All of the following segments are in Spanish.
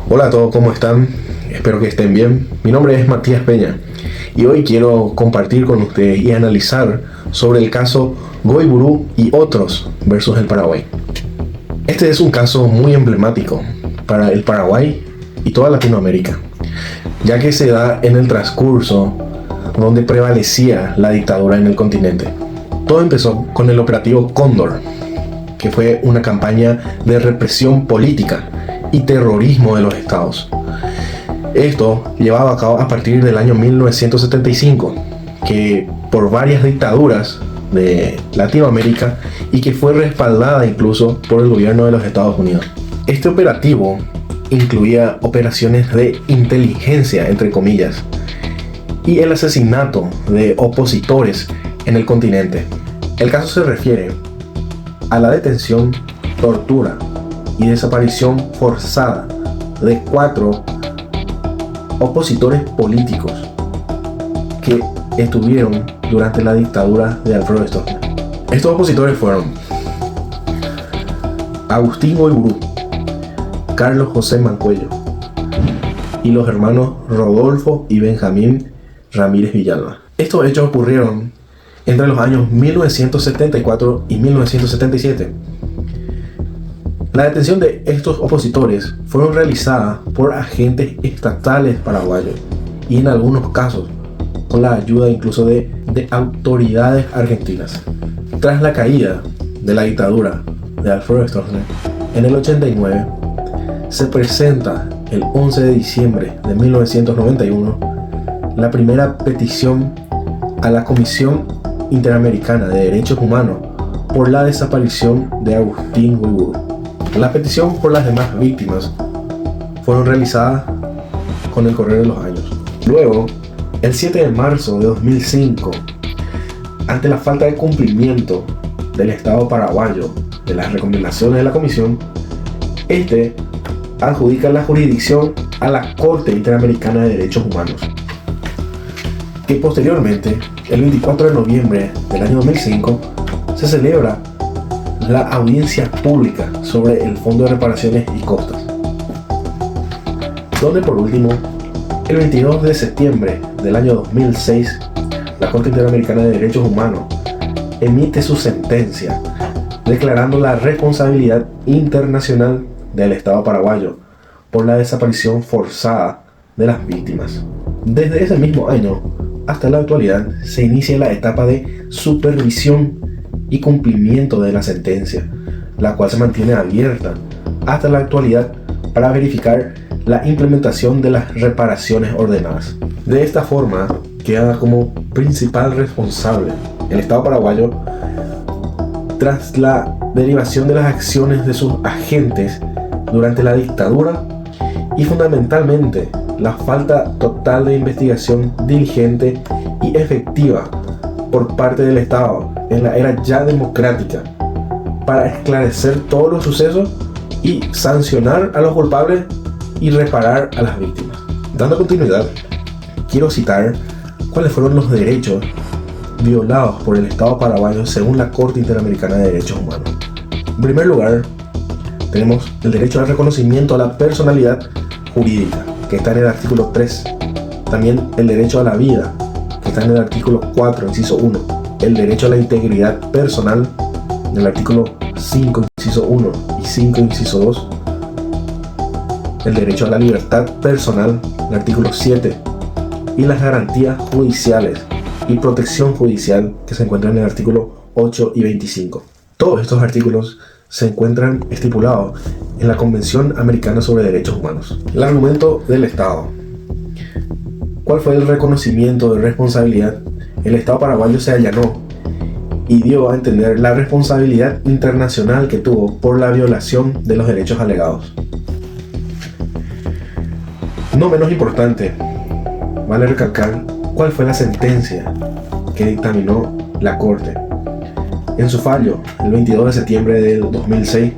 Hola a todos, ¿cómo están? Espero que estén bien. Mi nombre es Matías Peña y hoy quiero compartir con ustedes y analizar sobre el caso Guayburu y otros versus el Paraguay. Este es un caso muy emblemático para el Paraguay y toda Latinoamérica, ya que se da en el transcurso donde prevalecía la dictadura en el continente. Todo empezó con el operativo Cóndor, que fue una campaña de represión política y terrorismo de los estados. Esto llevado a cabo a partir del año 1975, que por varias dictaduras de Latinoamérica y que fue respaldada incluso por el gobierno de los Estados Unidos. Este operativo incluía operaciones de inteligencia, entre comillas, y el asesinato de opositores en el continente. El caso se refiere a la detención, tortura y desaparición forzada de 4 opositores políticos que estuvieron durante la dictadura de Alfredo Stroessner. Estos opositores fueron Agustín Guayburu, Carlos José Mancuello y los hermanos Rodolfo y Benjamín Ramírez Villalba. Estos hechos ocurrieron entre los años 1974 y 1977. La detención de estos opositores fueron realizadas por agentes estatales paraguayos y en algunos casos con la ayuda incluso de autoridades argentinas. Tras la caída de la dictadura de Alfredo Stroessner en el 89, se presenta el 11 de diciembre de 1991 la primera petición a la Comisión Interamericana de Derechos Humanos por la desaparición de Agustín Guayburu. La petición por las demás víctimas fueron realizadas con el correr de los años. Luego, el 7 de marzo de 2005, ante la falta de cumplimiento del Estado paraguayo de las recomendaciones de la Comisión, este adjudica la jurisdicción a la Corte Interamericana de Derechos Humanos, que posteriormente, el 24 de noviembre del año 2005, se celebra la audiencia pública sobre el Fondo de Reparaciones y Costas, donde por último, el 22 de septiembre del año 2006, la Corte Interamericana de Derechos Humanos emite su sentencia declarando la responsabilidad internacional del Estado paraguayo por la desaparición forzada de las víctimas. Desde ese mismo año hasta la actualidad se inicia la etapa de supervisión y cumplimiento de la sentencia, la cual se mantiene abierta hasta la actualidad para verificar la implementación de las reparaciones ordenadas. De esta forma queda como principal responsable el Estado paraguayo tras la derivación de las acciones de sus agentes durante la dictadura y fundamentalmente la falta total de investigación diligente y efectiva por parte del Estado en la era ya democrática para esclarecer todos los sucesos y sancionar a los culpables y reparar a las víctimas. Dando continuidad, quiero citar cuáles fueron los derechos violados por el Estado paraguayo según la Corte Interamericana de Derechos Humanos. En primer lugar, tenemos el derecho al reconocimiento a la personalidad jurídica, que está en el artículo 3. También el derecho a la vida, que está en el artículo 4, inciso 1. El derecho a la integridad personal, en el artículo 5, inciso 1 y 5, inciso 2. El derecho a la libertad personal, el artículo 7. Y las garantías judiciales y protección judicial, que se encuentran en el artículo 8 y 25. Todos estos artículos se encuentran estipulados en la Convención Americana sobre Derechos Humanos. El argumento del Estado. ¿Cuál fue el reconocimiento de responsabilidad? El Estado paraguayo se allanó y dio a entender la responsabilidad internacional que tuvo por la violación de los derechos alegados. No menos importante, vale recalcar cuál fue la sentencia que dictaminó la Corte. En su fallo, el 22 de septiembre del 2006,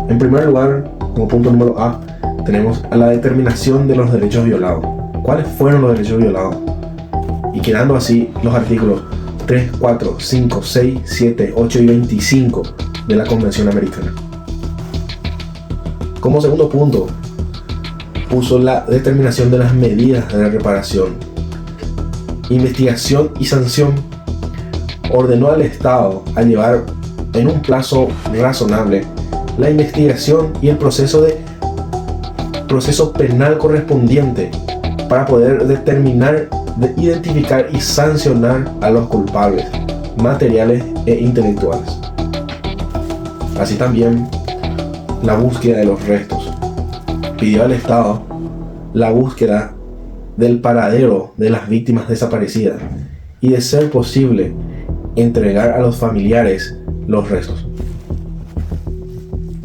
en primer lugar, como punto número A, tenemos a la determinación de los derechos violados. ¿Cuáles fueron los derechos violados? Y quedando así los artículos 3, 4, 5, 6, 7, 8 y 25 de la Convención Americana. Como segundo punto, dispuso la determinación de las medidas de reparación, investigación y sanción. Ordenó al Estado a llevar en un plazo razonable la investigación y el proceso penal correspondiente para poder determinar, identificar y sancionar a los culpables materiales e intelectuales. Así también la búsqueda de los restos. Pidió al Estado la búsqueda del paradero de las víctimas desaparecidas y, de ser posible, entregar a los familiares los restos.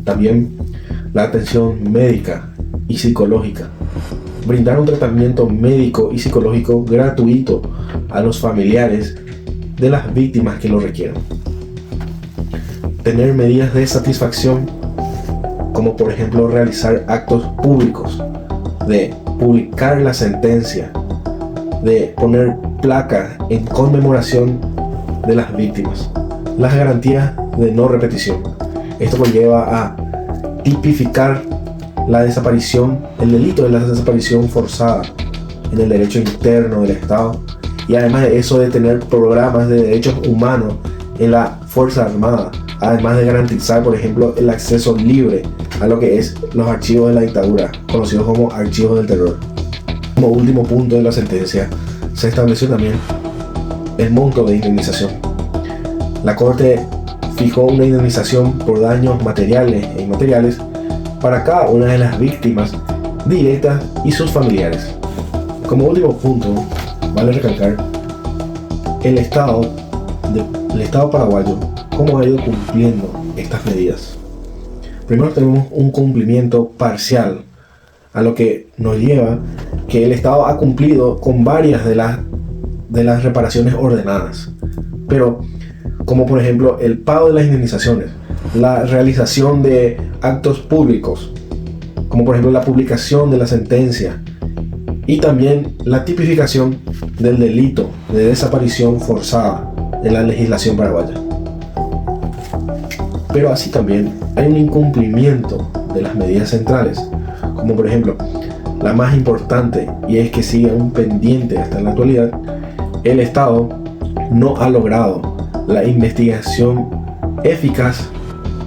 También la atención médica y psicológica. Brindar un tratamiento médico y psicológico gratuito a los familiares de las víctimas que lo requieran. Tener medidas de satisfacción, como por ejemplo realizar actos públicos, de publicar la sentencia, de poner placas en conmemoración de las víctimas. Las garantías de no repetición. Esto conlleva a tipificar la desaparición, el delito de la desaparición forzada en el derecho interno del Estado, y además de eso, de tener programas de derechos humanos en la Fuerza Armada, además de garantizar, por ejemplo, el acceso libre a lo que es los archivos de la dictadura, conocidos como archivos del terror. Como último punto de la sentencia, se estableció también el monto de indemnización. La Corte fijó una indemnización por daños materiales e inmateriales para cada una de las víctimas directas y sus familiares. Como último punto, vale recalcar el Estado paraguayo, cómo ha ido cumpliendo estas medidas. Primero tenemos un cumplimiento parcial, a lo que nos lleva que el Estado ha cumplido con varias de las reparaciones ordenadas, pero como por ejemplo el pago de las indemnizaciones, la realización de actos públicos, como por ejemplo la publicación de la sentencia, y también la tipificación del delito de desaparición forzada en la legislación paraguaya. Pero así también hay un incumplimiento de las medidas centrales, como por ejemplo la más importante, y es que sigue aún pendiente hasta la actualidad. El Estado no ha logrado la investigación eficaz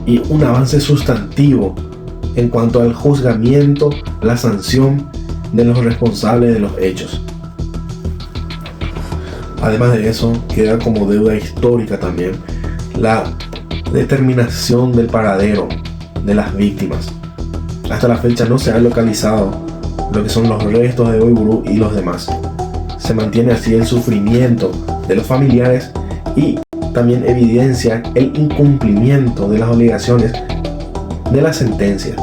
y un avance sustantivo en cuanto al juzgamiento, la sanción de los responsables de los hechos. Además de eso, queda como deuda histórica también la determinación del paradero de las víctimas. Hasta la fecha no se ha localizado lo que son los restos de Oiburu y los demás. Se mantiene así el sufrimiento de los familiares y también evidencia el incumplimiento de las obligaciones de la sentencia.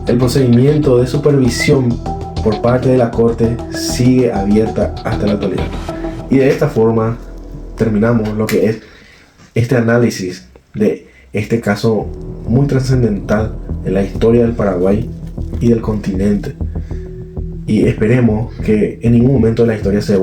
El procedimiento de supervisión por parte de la Corte sigue abierta hasta la actualidad. Y de esta forma terminamos lo que es este análisis de este caso muy trascendental en la historia del Paraguay y del continente. Y esperemos que en ningún momento de la historia se